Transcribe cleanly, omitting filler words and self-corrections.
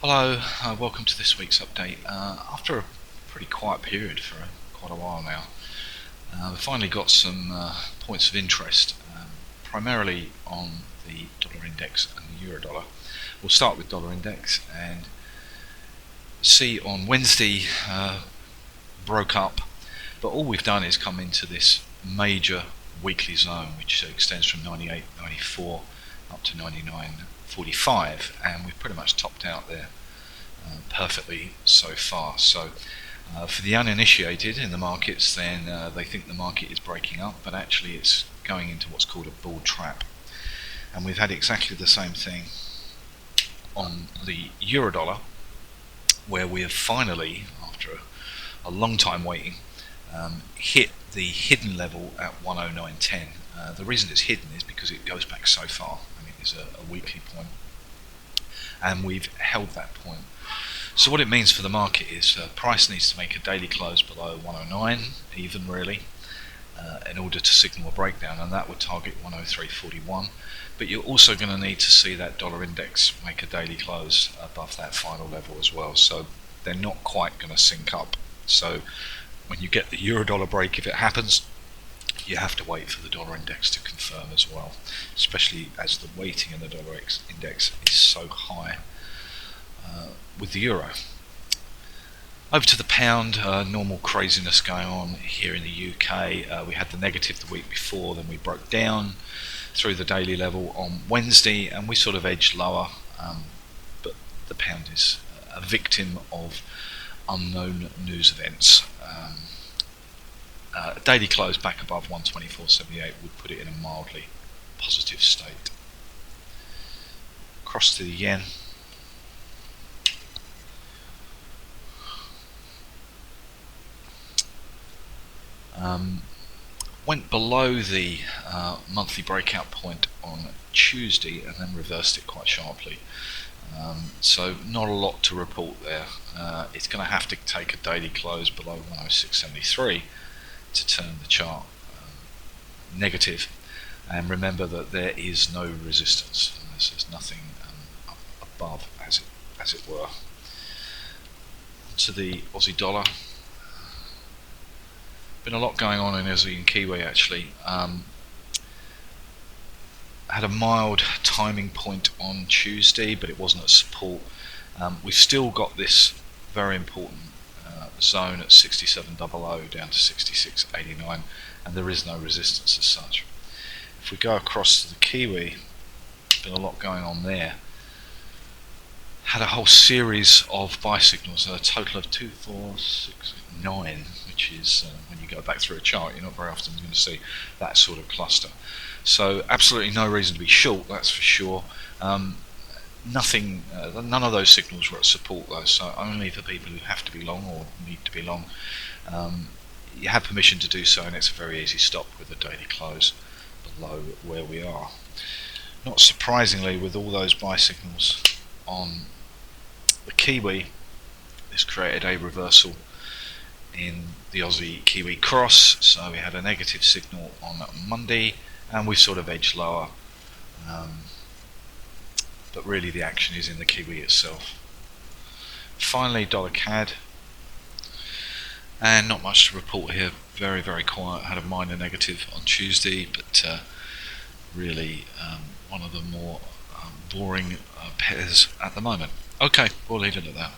Hello, welcome to this week's update. After a pretty quiet period for quite a while now, we've finally got some points of interest, primarily on the dollar index and the euro dollar. We'll start with dollar index and see on Wednesday broke up, but all we've done is come into this major weekly zone which extends from 98.94 up to 99.45, and we've pretty much topped out there perfectly so far. So for the uninitiated in the markets, then they think the market is breaking up, but actually it's going into what's called a bull trap. And we've had exactly the same thing on the euro dollar, where we have finally, after a long time waiting, hit the hidden level at 109.10. The reason it's hidden is because it goes back so far. I mean, it's a weekly point, and we've held that point. So what it means for the market is price needs to make a daily close below 109, even really, in order to signal a breakdown, and that would target 103.41. But you're also going to need to see that dollar index make a daily close above that final level as well. So they're not quite going to sync up. So when you get the euro dollar break, if it happens, you have to wait for the dollar index to confirm as well, especially as the weighting in the dollar index is so high with the euro. Over to the pound, normal craziness going on here in the UK. We had the negative the week before, then we broke down through the daily level on Wednesday, and we sort of edged lower, but the pound is a victim of unknown news events. Daily close back above 124.78 would put it in a mildly positive state. Across to the yen. Went below the monthly breakout point on Tuesday and then reversed it quite sharply. So not a lot to report there. It's going to have to take a daily close below 106.73 to turn the chart negative, and remember that there is no resistance. There's nothing up above, as it were. To the Aussie dollar. Been a lot going on in Aussie and Kiwi actually. Had a mild timing point on Tuesday, but it wasn't at support. We've still got this very important zone at 67.00 down to 66.89, and there is no resistance as such. If we go across to the Kiwi, been a lot going on there. Had a whole series of buy signals, a total of 2, 4, 6, 9, which is when you go back through a chart, you're not very often going to see that sort of cluster. So absolutely no reason to be short, that's for sure. None of those signals were at support though, so only for people who have to be long or need to be long. You have permission to do so, and it's a very easy stop with a daily close below where we are. Not surprisingly, with all those buy signals on the Kiwi, this created a reversal in the Aussie Kiwi cross, so we had a negative signal on Monday and we sort of edged lower, but really the action is in the Kiwi itself. Finally, dollar CAD, and not much to report here, very quiet. Had a minor negative on Tuesday, but really one of the more boring pairs at the moment. Okay, we'll leave it at that.